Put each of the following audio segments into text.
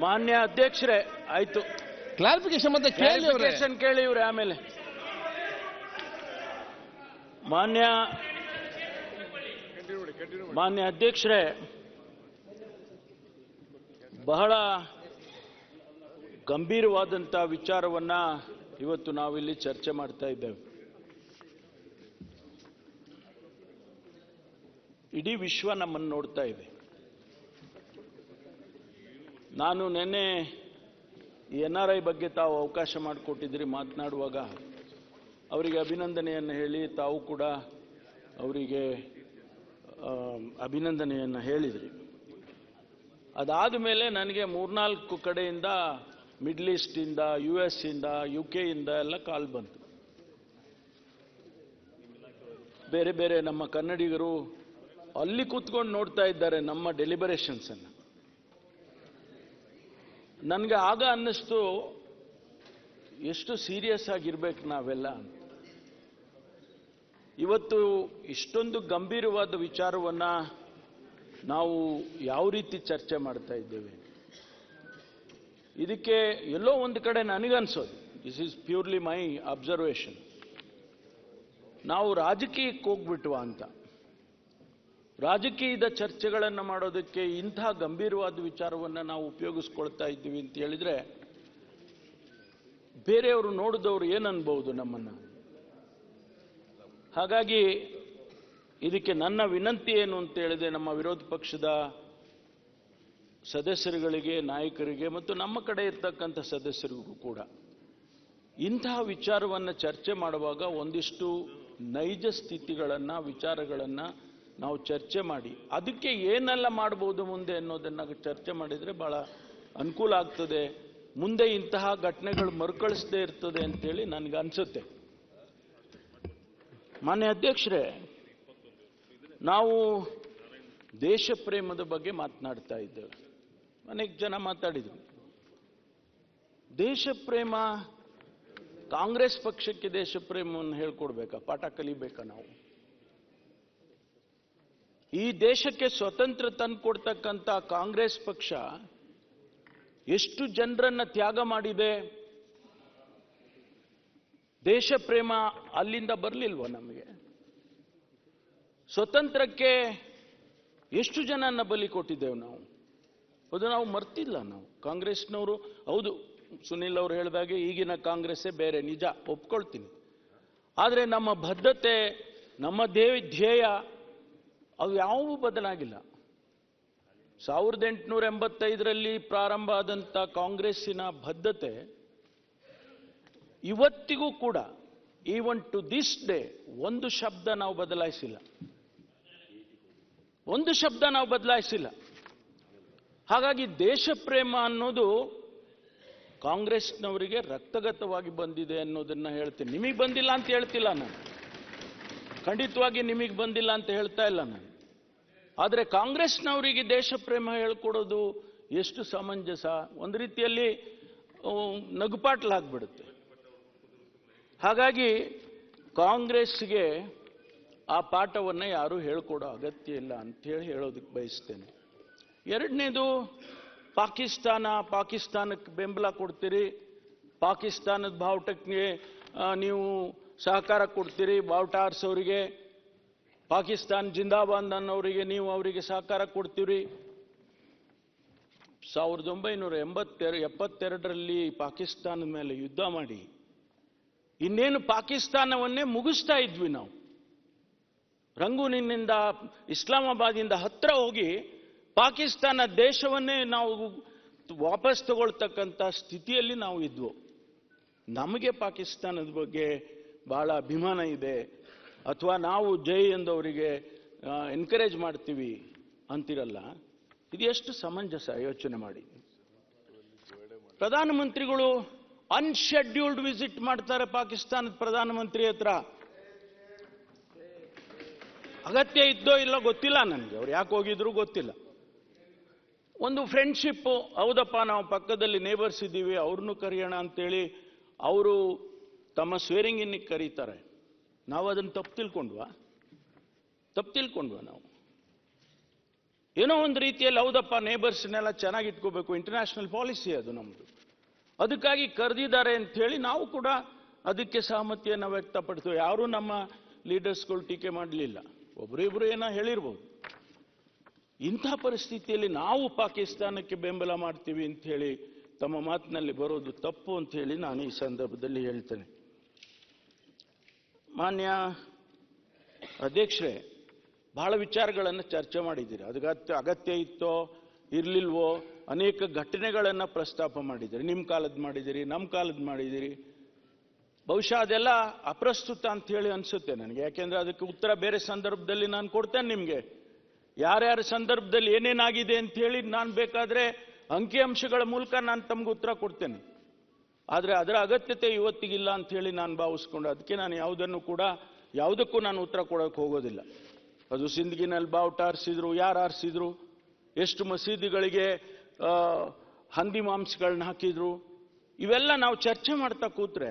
ಮಾನ್ಯ ಅಧ್ಯಕ್ಷರೇ, ಆಯ್ತು, ಕ್ಲಾರಿಫಿಕೇಶನ್ ಮತ್ತೆ ಕೇಳಿ ಇವ್ರೆ. ಆಮೇಲೆ ಮಾನ್ಯ ಅಧ್ಯಕ್ಷರೇ, ಬಹಳ ಗಂಭೀರವಾದಂಥ ವಿಚಾರವನ್ನ ಇವತ್ತು ನಾವಿಲ್ಲಿ ಚರ್ಚೆ ಮಾಡ್ತಾ ಇದ್ದೇವೆ. ಇಡೀ ವಿಶ್ವ ನಮ್ಮನ್ನು ನೋಡ್ತಾ ಇದೆ. ನಾನು ನಿನ್ನೆ NRI ಬಗ್ಗೆ ತಾವು ಅವಕಾಶ ಮಾಡಿಕೊಟ್ಟಿದ್ದೀರಿ ಮಾತನಾಡುವಾಗ ಅವರಿಗೆ ಅಭಿನಂದನೆಯನ್ನು ಹೇಳಿ ತಾವು ಕೂಡ ಅವರಿಗೆ ಅಭಿನಂದನೆಯನ್ನು ಹೇಳಿದ್ರಿ. ಅದಾದ ಮೇಲೆ ನನಗೆ 3-4 ಕಡೆಯಿಂದ ಮಿಡ್ಲ್ ಈಸ್ಟಿಂದ, US ಇಂದ, UK ಇಂದ ಎಲ್ಲ ಕಾಲ್ ಬಂತು. ಬೇರೆ ಬೇರೆ ನಮ್ಮ ಕನ್ನಡಿಗರು ಅಲ್ಲಿ ಕೂತ್ಕೊಂಡು ನೋಡ್ತಾ ಇದ್ದಾರೆ ನಮ್ಮ ಡೆಲಿಬರೇಷನ್ಸ್ ಅನ್ನು. ನನಗೆ ಆಗ ಅನ್ನಿಸ್ತು, ಎಷ್ಟು ಸೀರಿಯಸ್ ಆಗಿರ್ಬೇಕು ನಾವೆಲ್ಲ. ಇವತ್ತು ಇಷ್ಟೊಂದು ಗಂಭೀರವಾದ ವಿಚಾರವನ್ನ ನಾವು ಯಾವ ರೀತಿ ಚರ್ಚೆ ಮಾಡ್ತಾ ಇದ್ದೇವೆ, ಇದಕ್ಕೆ ಎಲ್ಲೋ ಒಂದು ಕಡೆ ನನಗನ್ಸೋದು, this is purely my observation, ನಾವು ರಾಜಕೀಯಕ್ಕೆ ಹೋಗ್ಬಿಟ್ವಾ ಅಂತ. ರಾಜಕೀಯದ ಚರ್ಚೆಗಳನ್ನು ಮಾಡೋದಕ್ಕೆ ಇಂಥ ಗಂಭೀರವಾದ ವಿಚಾರವನ್ನು ನಾವು ಉಪಯೋಗಿಸ್ಕೊಳ್ತಾ ಇದ್ದೀವಿ ಅಂತ ಹೇಳಿದ್ರೆ ಬೇರೆಯವರು ನೋಡಿದವರು ಏನನ್ಬಹುದು ನಮ್ಮನ್ನು. ಹಾಗಾಗಿ ಇದಕ್ಕೆ ನನ್ನ ವಿನಂತಿ ಏನು ಅಂತ ಹೇಳಿದೆ, ನಮ್ಮ ವಿರೋಧ ಪಕ್ಷದ ಸದಸ್ಯರುಗಳಿಗೆ, ನಾಯಕರಿಗೆ ಮತ್ತು ನಮ್ಮ ಕಡೆ ಇರ್ತಕ್ಕಂಥ ಸದಸ್ಯರಿಗೂ ಕೂಡ ಇಂತಹ ವಿಚಾರವನ್ನು ಚರ್ಚೆ ಮಾಡುವಾಗ ಒಂದಿಷ್ಟು ನೈಜ ಸ್ಥಿತಿಗಳನ್ನು, ವಿಚಾರಗಳನ್ನು ನಾವು ಚರ್ಚೆ ಮಾಡಿ ಅದಕ್ಕೆ ಏನೆಲ್ಲ ಮಾಡಬಹುದು ಮುಂದೆ ಅನ್ನೋದನ್ನು ಚರ್ಚೆ ಮಾಡಿದರೆ ಬಹಳ ಅನುಕೂಲ ಆಗ್ತದೆ. ಮುಂದೆ ಇಂತಹ ಘಟನೆಗಳು ಮರುಕಳಿಸದೇ ಇರ್ತದೆ ಅಂತೇಳಿ ನನಗೆ ಅನಿಸುತ್ತೆ. ಮಾನ್ಯ ಅಧ್ಯಕ್ಷರೇ, ನಾವು ದೇಶ ಪ್ರೇಮದ ಬಗ್ಗೆ ಮಾತನಾಡ್ತಾ ಇದ್ದೇವೆ. ಅನೇಕ ಜನ ಮಾತಾಡಿದ್ರು. ದೇಶ ಪ್ರೇಮ, ಕಾಂಗ್ರೆಸ್ ಪಕ್ಷಕ್ಕೆ ದೇಶ ಪ್ರೇಮವನ್ನು ಹೇಳ್ಕೊಡ್ಬೇಕಾ, ಪಾಠ ಕಲಿಬೇಕಾ ನಾವು? ಈ ದೇಶಕ್ಕೆ ಸ್ವತಂತ್ರ ತಂದುಕೊಡ್ತಕ್ಕಂಥ ಕಾಂಗ್ರೆಸ್ ಪಕ್ಷ ಎಷ್ಟು ಜನರನ್ನ ತ್ಯಾಗ ಮಾಡಿದೆ. ದೇಶ ಪ್ರೇಮ ಅಲ್ಲಿಂದ ಬರಲಿಲ್ವ ನಮಗೆ? ಸ್ವತಂತ್ರಕ್ಕೆ ಎಷ್ಟು ಜನನ್ನ ಬಲಿ ಕೊಟ್ಟಿದ್ದೇವೆ ನಾವು? ಅದು ನಾವು ಮರ್ತಿಲ್ಲ. ನಾವು ಕಾಂಗ್ರೆಸ್ನವರು, ಹೌದು ಸುನಿಲ್ ಅವರು ಹೇಳಿದಾಗೆ ಈಗಿನ ಕಾಂಗ್ರೆಸ್ಸೇ ಬೇರೆ, ನಿಜ, ಒಪ್ಕೊಳ್ತೀನಿ. ಆದರೆ ನಮ್ಮ ಬದ್ಧತೆ, ನಮ್ಮ ಧ್ಯೇಯ ಅವು ಯಾವುವೂ ಬದಲಾಗಿಲ್ಲ. 1885ರಲ್ಲಿ ಪ್ರಾರಂಭ ಆದಂಥ ಕಾಂಗ್ರೆಸ್ಸಿನ ಬದ್ಧತೆ ಇವತ್ತಿಗೂ ಕೂಡ, ಈವನ್ ಟು ದಿಸ್ ಡೇ, ಒಂದು ಶಬ್ದ ನಾವು ಬದಲಾಯಿಸಿಲ್ಲ, ಒಂದು ಶಬ್ದ ನಾವು ಬದಲಾಯಿಸಿಲ್ಲ. ಹಾಗಾಗಿ ದೇಶ ಪ್ರೇಮ ಅನ್ನೋದು ಕಾಂಗ್ರೆಸ್ನವರಿಗೆ ರಕ್ತಗತವಾಗಿ ಬಂದಿದೆ ಅನ್ನೋದನ್ನ ಹೇಳ್ತೀನಿ. ನಿಮಗೆ ಬಂದಿಲ್ಲ ಅಂತ ಹೇಳ್ತಿಲ್ಲ ನಾನು, ಖಂಡಿತವಾಗಿ ನಿಮಗೆ ಬಂದಿಲ್ಲ ಅಂತ ಹೇಳ್ತಾ ಇಲ್ಲ ನಾನು. ಆದರೆ ಕಾಂಗ್ರೆಸ್ನವರಿಗೆ ದೇಶ ಪ್ರೇಮ ಹೇಳ್ಕೊಡೋದು ಎಷ್ಟು ಸಮಂಜಸ? ಒಂದು ರೀತಿಯಲ್ಲಿ ನಗುಪಾಟ್ಲಾಗ್ಬಿಡುತ್ತೆ. ಹಾಗಾಗಿ ಕಾಂಗ್ರೆಸ್ಗೆ ಆ ಪಾಠವನ್ನು ಯಾರೂ ಹೇಳ್ಕೊಡೋ ಅಗತ್ಯ ಇಲ್ಲ ಅಂತೇಳಿ ಹೇಳೋದಕ್ಕೆ ಬಯಸ್ತೇನೆ. ಎರಡನೇದು, ಪಾಕಿಸ್ತಾನಕ್ಕೆ ಬೆಂಬಲ ಕೊಡ್ತೀರಿ, ಪಾಕಿಸ್ತಾನದ ಬಾವುಟಕ್ಕೆ ನೀವು ಸಹಕಾರ ಕೊಡ್ತೀರಿ, ಬಾವುಟ ಆರಿಸೋರಿಗೆ, ಪಾಕಿಸ್ತಾನ್ ಜಿಂದಾಬಾದ್ ಅನ್ನೋರಿಗೆ ನೀವು ಅವರಿಗೆ ಸಹಕಾರ ಕೊಡ್ತೀರಿ. 1972ರಲ್ಲಿ ಪಾಕಿಸ್ತಾನದ ಮೇಲೆ ಯುದ್ಧ ಮಾಡಿ ಇನ್ನೇನು ಪಾಕಿಸ್ತಾನವನ್ನೇ ಮುಗಿಸ್ತಾ ಇದ್ವಿ ನಾವು. ರಂಗೂನಿನಿಂದ, ಇಸ್ಲಾಮಾಬಾದಿಂದ ಹತ್ರ ಹೋಗಿ ಪಾಕಿಸ್ತಾನ ದೇಶವನ್ನೇ ನಾವು ವಾಪಸ್ ತಗೊಳ್ತಕ್ಕಂಥ ಸ್ಥಿತಿಯಲ್ಲಿ ನಾವು ಇದ್ವು. ನಮಗೆ ಪಾಕಿಸ್ತಾನದ ಬಗ್ಗೆ ಬಹಳ ಅಭಿಮಾನ ಇದೆ, ಅಥವಾ ನಾವು ಜೈ ಎಂದವರಿಗೆ ಎನ್ಕರೇಜ್ ಮಾಡ್ತೀವಿ ಅಂತಿರಲ್ಲ. ಇದು ಎಷ್ಟು ಸಮಂಜಸ ಯೋಚನೆ ಮಾಡಿ. ಪ್ರಧಾನಮಂತ್ರಿಗಳು ಅನ್ಶೆಡ್ಯೂಲ್ಡ್ ವಿಸಿಟ್ ಮಾಡ್ತಾರೆ ಪಾಕಿಸ್ತಾನದ ಪ್ರಧಾನಮಂತ್ರಿ ಹತ್ರ. ಅಗತ್ಯ ಇದ್ದೋ ಇಲ್ಲೋ ಗೊತ್ತಿಲ್ಲ ನನಗೆ, ಅವ್ರು ಯಾಕೆ ಹೋಗಿದ್ರು ಗೊತ್ತಿಲ್ಲ. ಒಂದು ಫ್ರೆಂಡ್ಶಿಪ್, ಹೌದಪ್ಪ ನಾವು ಪಕ್ಕದಲ್ಲಿ ನೇಬರ್ಸ್ ಇದ್ದೀವಿ, ಅವ್ರನ್ನೂ ಕರೆಯೋಣ ಅಂತೇಳಿ ಅವರು ತಮ್ಮ ಸ್ವೇರಿಂಗ್ ಇನ್ನಿಗೆ ಕರೀತಾರೆ. ನಾವು ಅದನ್ನು ತಪ್ಪು ತಿಳ್ಕೊಂಡ್ವಾ ನಾವು? ಏನೋ ಒಂದು ರೀತಿಯಲ್ಲಿ ಹೌದಪ್ಪ ನೇಬರ್ಸ್ನೆಲ್ಲ ಚೆನ್ನಾಗಿ ಇಟ್ಕೋಬೇಕು, ಇಂಟರ್ನ್ಯಾಷನಲ್ ಪಾಲಿಸಿ ಅದು ನಮ್ಮದು, ಅದಕ್ಕಾಗಿ ಕರೆದಿದ್ದಾರೆ ಅಂಥೇಳಿ ನಾವು ಕೂಡ ಅದಕ್ಕೆ ಸಹಮತಿಯನ್ನು ವ್ಯಕ್ತಪಡ್ತೀವಿ. ಯಾರೂ ನಮ್ಮ ಲೀಡರ್ಸ್ಗಳು ಟೀಕೆ ಮಾಡಲಿಲ್ಲ, ಒಬ್ಬರಿಬ್ಬರು ಏನೋ ಹೇಳಿರ್ಬೋದು. ಇಂಥ ಪರಿಸ್ಥಿತಿಯಲ್ಲಿ ನಾವು ಪಾಕಿಸ್ತಾನಕ್ಕೆ ಬೆಂಬಲ ಮಾಡ್ತೀವಿ ಅಂತ ಹೇಳಿ ತಮ್ಮ ಮಾತಿನಲ್ಲಿ ಬರೋದು ತಪ್ಪು ಅಂತ ಹೇಳಿ ನಾನು ಈ ಸಂದರ್ಭದಲ್ಲಿ ಹೇಳ್ತೇನೆ. ಮಾನ್ಯ ಅಧ್ಯಕ್ಷರೇ, ಬಹಳ ವಿಚಾರಗಳನ್ನು ಚರ್ಚೆ ಮಾಡಿದ್ದೀರಿ. ಅದಕ್ಕೆ ಅಗತ್ಯ ಇತ್ತೋ ಇರಲಿಲ್ವೋ ಅನೇಕ ಘಟನೆಗಳನ್ನು ಪ್ರಸ್ತಾಪ ಮಾಡಿದ್ದೀರಿ. ನಿಮ್ಮ ಕಾಲದ ಮಾಡಿದ್ದೀರಿ, ನಮ್ಮ ಕಾಲದ ಮಾಡಿದ್ದೀರಿ. ಬಹುಶಃ ಅದೆಲ್ಲ ಅಪ್ರಸ್ತುತ ಅಂತ ಹೇಳಿ ಅನಿಸುತ್ತೆ ನನಗೆ. ಯಾಕೆಂದರೆ ಅದಕ್ಕೆ ಉತ್ತರ ಬೇರೆ ಸಂದರ್ಭದಲ್ಲಿ ನಾನು ಕೊಡ್ತೇನೆ ನಿಮಗೆ. ಯಾರ್ಯಾರ ಸಂದರ್ಭದಲ್ಲಿ ಏನೇನಾಗಿದೆ ಅಂತ ಹೇಳಿ ನಾನು ಬೇಕಾದರೆ ಅಂಕಿಅಂಶಗಳ ಮೂಲಕ ನಾನು ತಮ್ಗೆ ಉತ್ತರ ಕೊಡ್ತೇನೆ. ಆದರೆ ಅದರ ಅಗತ್ಯತೆ ಇವತ್ತಿಗಿಲ್ಲ ಅಂತ ಹೇಳಿ ನಾನು ಭಾವಿಸ್ಕೊಂಡು ಅದಕ್ಕೆ ನಾನು ಯಾವುದಕ್ಕೂ ನಾನು ಉತ್ತರ ಕೊಡೋಕೆ ಹೋಗೋದಿಲ್ಲ. ಅದು ಸಿಂದಗಿನಲ್ಲಿ ಬಾವುಟ ಆರಿಸಿದ್ರು, ಯಾರು ಆರಿಸಿದ್ರು, ಎಷ್ಟು ಮಸೀದಿಗಳಿಗೆ ಹಂದಿ ಮಾಂಸಗಳನ್ನ ಹಾಕಿದ್ರು, ಇವೆಲ್ಲ ನಾವು ಚರ್ಚೆ ಮಾಡ್ತಾ ಕೂತ್ರೆ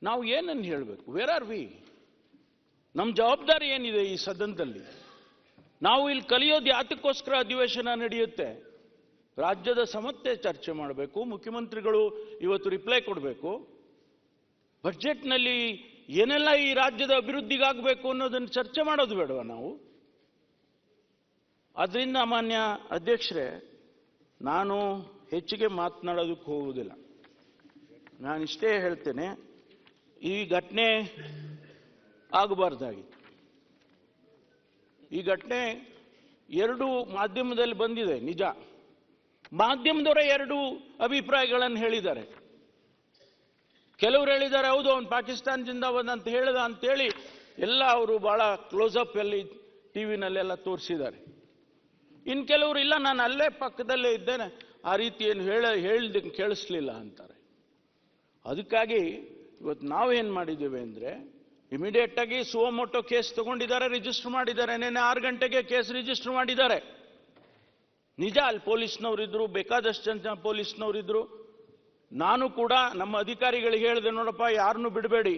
ನಾವು ಏನನ್ನು ಹೇಳಬೇಕು? Where are we? ನಮ್ಮ ಜವಾಬ್ದಾರಿ ಏನಿದೆ ಈ ಸದನದಲ್ಲಿ? ನಾವು ಇಲ್ಲಿ ಕಲಿಯೋದು ಯಾತಕ್ಕೋಸ್ಕರ ಅಧಿವೇಶನ ನಡೆಯುತ್ತೆ? ರಾಜ್ಯದ ಸಮಸ್ಯೆ ಚರ್ಚೆ ಮಾಡಬೇಕು, ಮುಖ್ಯಮಂತ್ರಿಗಳು ಇವತ್ತು ರಿಪ್ಲೈ ಕೊಡಬೇಕು, ಬಜೆಟ್ನಲ್ಲಿ ಏನೆಲ್ಲ ಈ ರಾಜ್ಯದ ಅಭಿವೃದ್ಧಿಗಾಗಬೇಕು ಅನ್ನೋದನ್ನು ಚರ್ಚೆ ಮಾಡೋದು ಬೇಡವಾ ನಾವು? ಅದರಿಂದ ಮಾನ್ಯ ಅಧ್ಯಕ್ಷರೇ, ನಾನು ಹೆಚ್ಚಿಗೆ ಮಾತನಾಡೋದಕ್ಕೆ ಹೋಗುವುದಿಲ್ಲ. ನಾನಿಷ್ಟೇ ಹೇಳ್ತೇನೆ, ಈ ಘಟನೆ ಆಗಬಾರ್ದಾಗಿತ್ತು. ಈ ಘಟನೆ ಎರಡು ಮಾಧ್ಯಮದಲ್ಲಿ ಬಂದಿದೆ, ನಿಜ. ಮಾಧ್ಯಮದವರೇ ಎರಡು ಅಭಿಪ್ರಾಯಗಳನ್ನು ಹೇಳಿದ್ದಾರೆ. ಕೆಲವರು ಹೇಳಿದ್ದಾರೆ ಹೌದು ಅವನು ಪಾಕಿಸ್ತಾನದಿಂದ ಬಂದಂತ ಹೇಳಿದ ಅಂತೇಳಿ ಎಲ್ಲ ಅವರು ಬಹಳ ಕ್ಲೋಸಪ್ ಅಲ್ಲಿ ಟಿವಿನಲ್ಲೆಲ್ಲ ತೋರಿಸಿದ್ದಾರೆ. ಇನ್ನು ಕೆಲವರು ಇಲ್ಲ, ನಾನು ಅಲ್ಲೇ ಪಕ್ಕದಲ್ಲೇ ಇದ್ದೇನೆ, ಆ ರೀತಿ ಏನು ಹೇಳ್ದೆ ಕೇಳಿಸ್ಲಿಲ್ಲ ಅಂತಾರೆ. ಅದಕ್ಕಾಗಿ ಇವತ್ತು ನಾವೇನು ಮಾಡಿದ್ದೇವೆ ಅಂದರೆ, ಇಮಿಡಿಯೇಟ್ ಆಗಿ ಸುವಮೋಟೋ ಕೇಸ್ ತಗೊಂಡಿದ್ದಾರೆ, ರಿಜಿಸ್ಟರ್ ಮಾಡಿದ್ದಾರೆ. ನೆನ್ನೆ 6 ಗಂಟೆಗೆ ಕೇಸ್ ರಿಜಿಸ್ಟರ್ ಮಾಡಿದ್ದಾರೆ. ನಿಜ, ಅಲ್ಲಿ ಪೊಲೀಸ್ನವರಿದ್ರು, ಬೇಕಾದಷ್ಟು ಜನ ಪೊಲೀಸ್ನವರಿದ್ರು. ನಾನು ಕೂಡ ನಮ್ಮ ಅಧಿಕಾರಿಗಳಿಗೆ ಹೇಳಿದೆ, ನೋಡಪ್ಪ ಯಾರನ್ನೂ ಬಿಡಬೇಡಿ,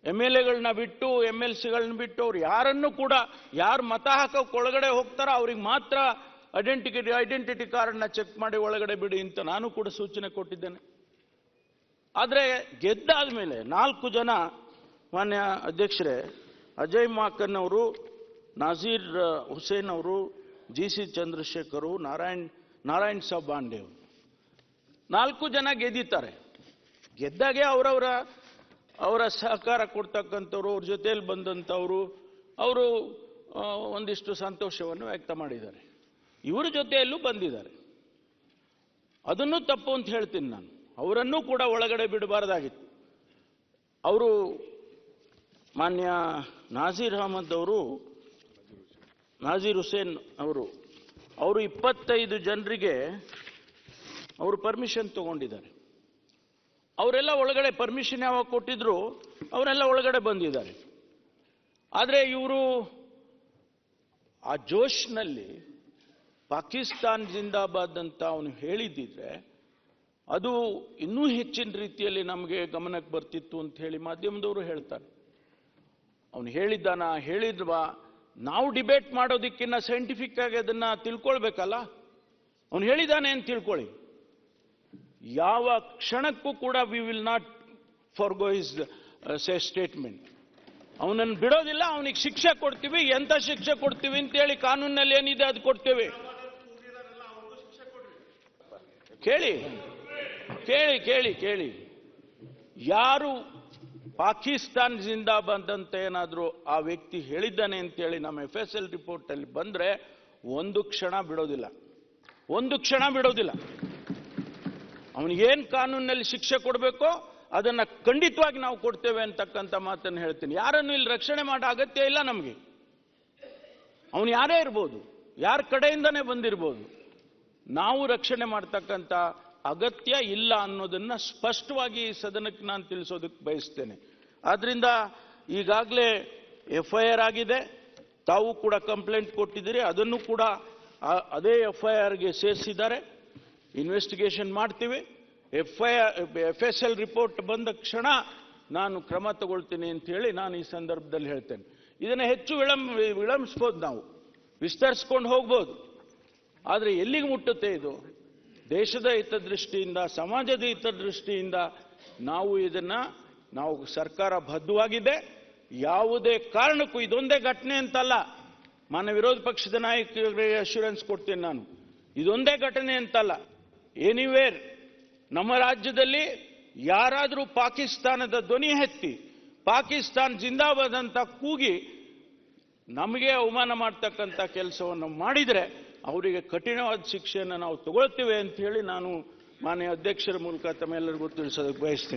MLAಗಳನ್ನ ಬಿಟ್ಟು MLCಗಳನ್ನ ಬಿಟ್ಟು ಅವ್ರು ಯಾರನ್ನೂ ಕೂಡ, ಯಾರು ಮತ ಹಾಕೋಕೆ ಒಳಗಡೆ ಹೋಗ್ತಾರೋ ಅವ್ರಿಗೆ ಮಾತ್ರ ಐಡೆಂಟಿಟಿ ಕಾರ್ಡ್ನ ಚೆಕ್ ಮಾಡಿ ಒಳಗಡೆ ಬಿಡಿ ಅಂತ ನಾನು ಕೂಡ ಸೂಚನೆ ಕೊಟ್ಟಿದ್ದೇನೆ. ಆದರೆ ಗೆದ್ದಾದ ಮೇಲೆ 4 ಜನ, ಮಾನ್ಯ ಅಧ್ಯಕ್ಷರೇ, ಅಜಯ್ ಮಾಕನ್ ಅವರು, ನಾಜೀರ್ ಹುಸೇನ್ ಅವರು, GC ಚಂದ್ರಶೇಖರ್, ನಾರಾಯಣ್ ಸಾಬ್ ಬಾಂಡೆ ಅವರು 4 ಜನ ಗೆದ್ದಿದ್ದಾರೆ. ಗೆದ್ದಾಗೆ ಅವರ ಸಹಕಾರ ಕೊಡ್ತಕ್ಕಂಥವ್ರು, ಅವ್ರ ಜೊತೆಯಲ್ಲಿ ಬಂದಂಥವರು, ಅವರು ಒಂದಿಷ್ಟು ಸಂತೋಷವನ್ನು ವ್ಯಕ್ತ ಮಾಡಿದ್ದಾರೆ. ಇವರ ಜೊತೆಯಲ್ಲೂ ಬಂದಿದ್ದಾರೆ. ಅದನ್ನು ತಪ್ಪು ಅಂತ ಹೇಳ್ತೀನಿ ನಾನು. ಅವರನ್ನೂ ಕೂಡ ಒಳಗಡೆ ಬಿಡಬಾರ್ದಾಗಿತ್ತು. ಅವರು ಮಾನ್ಯ ನಾಜೀರ್ ಹುಸೇನ್ ಅವರು 25 ಜನರಿಗೆ ಅವರು ಪರ್ಮಿಷನ್ ತಗೊಂಡಿದ್ದಾರೆ. ಅವರೆಲ್ಲ ಒಳಗಡೆ ಪರ್ಮಿಷನ್ ಯಾವಾಗ ಕೊಟ್ಟಿದ್ರು ಅವರೆಲ್ಲ ಒಳಗಡೆ ಬಂದಿದ್ದಾರೆ. ಆದರೆ ಇವರು ಆ ಜೋಶ್ನಲ್ಲಿ ಪಾಕಿಸ್ತಾನ್ ಜಿಂದಾಬಾದ್ ಅಂತ ಅವನು ಹೇಳಿದ್ದಿದ್ರೆ ಅದು ಇನ್ನೂ ಹೆಚ್ಚಿನ ರೀತಿಯಲ್ಲಿ ನಮಗೆ ಗಮನಕ್ಕೆ ಬರ್ತಿತ್ತು ಅಂತ ಹೇಳಿ ಮಾಧ್ಯಮದವರು ಹೇಳ್ತಾರೆ. ಅವನು ಹೇಳಿದ್ವಾ ನಾವು ಡಿಬೇಟ್ ಮಾಡೋದಕ್ಕಿಂತ ಸೈಂಟಿಫಿಕ್ ಆಗಿ ಅದನ್ನ ತಿಳ್ಕೊಳ್ಬೇಕಲ್ಲ. ಅವನು ಹೇಳಿದ್ದಾನೆ ಅಂತ ತಿಳ್ಕೊಳ್ಳಿ. ಯಾವ ಕ್ಷಣಕ್ಕೂ ಕೂಡ we will not Fargo his statement. ಅವನನ್ನು ಬಿಡೋದಿಲ್ಲ, ಅವನಿಗೆ ಶಿಕ್ಷೆ ಕೊಡ್ತೀವಿ. ಎಂತ ಶಿಕ್ಷೆ ಕೊಡ್ತೀವಿ ಅಂತೇಳಿ ಕಾನೂನಲ್ಲಿ ಏನಿದೆ ಅದು ಕೊಡ್ತೇವೆ. ಕೇಳಿ ಕೇಳಿ ಕೇಳಿ ಕೇಳಿ ಯಾರು ಪಾಕಿಸ್ತಾನ್ ಜಿಂದಾಬಾದ್ ಅಂತ ಏನಾದರೂ ಆ ವ್ಯಕ್ತಿ ಹೇಳಿದ್ದಾನೆ ಅಂತೇಳಿ ನಮ್ಮ FSL ರಿಪೋರ್ಟ್ ಅಲ್ಲಿ ಬಂದ್ರೆ ಒಂದು ಕ್ಷಣ ಬಿಡೋದಿಲ್ಲ, ಒಂದು ಕ್ಷಣ ಬಿಡೋದಿಲ್ಲ. ಅವನಿಗೇನು ಕಾನೂನಲ್ಲಿ ಶಿಕ್ಷೆ ಕೊಡಬೇಕೋ ಅದನ್ನ ಖಂಡಿತವಾಗಿ ನಾವು ಕೊಡ್ತೇವೆ ಅಂತಕ್ಕಂಥ ಮಾತನ್ನು ಹೇಳ್ತೀನಿ. ಯಾರನ್ನು ಇಲ್ಲಿ ರಕ್ಷಣೆ ಮಾಡೋ ಅಗತ್ಯ ಇಲ್ಲ ನಮಗೆ. ಅವನು ಯಾರೇ ಇರ್ಬೋದು, ಯಾರ ಕಡೆಯಿಂದನೇ ಬಂದಿರ್ಬೋದು, ನಾವು ರಕ್ಷಣೆ ಮಾಡ್ತಕ್ಕಂಥ ಅಗತ್ಯ ಇಲ್ಲ ಅನ್ನೋದನ್ನ ಸ್ಪಷ್ಟವಾಗಿ ಈ ಸದನಕ್ಕೆ ನಾನು ತಿಳಿಸೋದಕ್ಕೆ ಬಯಸ್ತೇನೆ. ಆದ್ರಿಂದ ಈಗಾಗಲೇ FIR ಆಗಿದೆ, ತಾವು ಕೂಡ ಕಂಪ್ಲೇಂಟ್ ಕೊಟ್ಟಿದ್ದೀರಿ, ಅದನ್ನು ಕೂಡ ಅದೇ FIRಗೆ ಸೇರಿಸಿದ್ದಾರೆ. ಇನ್ವೆಸ್ಟಿಗೇಷನ್ ಮಾಡ್ತೀವಿ. FSL ರಿಪೋರ್ಟ್ ಬಂದ ಕ್ಷಣ ನಾನು ಕ್ರಮ ತಗೊಳ್ತೀನಿ ಅಂತ ಹೇಳಿ ನಾನು ಈ ಸಂದರ್ಭದಲ್ಲಿ ಹೇಳ್ತೇನೆ. ಇದನ್ನು ಹೆಚ್ಚು ವಿಳಂಬಿಸ್ಬೋದು ನಾವು. ವಿಸ್ತರಿಸ್ಕೊಂಡು ಹೋಗ್ಬೋದು. ಆದರೆ ಎಲ್ಲಿಗೆ ಮುಟ್ಟುತ್ತೆ ಇದು? ದೇಶದ ಹಿತದೃಷ್ಟಿಯಿಂದ, ಸಮಾಜದ ಹಿತದೃಷ್ಟಿಯಿಂದ ನಾವು ಸರ್ಕಾರ ಬದ್ಧವಾಗಿದೆ. ಯಾವುದೇ ಕಾರಣಕ್ಕೂ ಇದೊಂದೇ ಘಟನೆ ಅಂತಲ್ಲ. ಮಾನ್ಯ ವಿರೋಧ ಪಕ್ಷದ ನಾಯಕರಿಗೆ ಅಶ್ಯೂರೆನ್ಸ್ ಕೊಡ್ತೀನಿ ನಾನು, ಇದೊಂದೇ ಘಟನೆ ಅಂತಲ್ಲ. ಎನಿವೇರ್ ನಮ್ಮ ರಾಜ್ಯದಲ್ಲಿ ಯಾರಾದರೂ ಪಾಕಿಸ್ತಾನದ ಧ್ವನಿ ಎತ್ತಿ ಪಾಕಿಸ್ತಾನ್ ಜಿಂದಾಬಾದ್ ಅಂತ ಕೂಗಿ ನಮಗೆ ಅವಮಾನ ಮಾಡ್ತಕ್ಕಂಥ ಕೆಲಸವನ್ನು ಮಾಡಿದರೆ ಅವರಿಗೆ ಕಠಿಣವಾದ ಶಿಕ್ಷೆಯನ್ನು ನಾವು ತಗೊಳ್ತೇವೆ ಅಂತ ಹೇಳಿ ನಾನು ಮಾನ್ಯ ಅಧ್ಯಕ್ಷರ ಮೂಲಕ ತಮ್ಮೆಲ್ಲರಿಗೂ ತಿಳಿಸೋದಕ್ಕೆ ಬಯಸ್ತೇನೆ.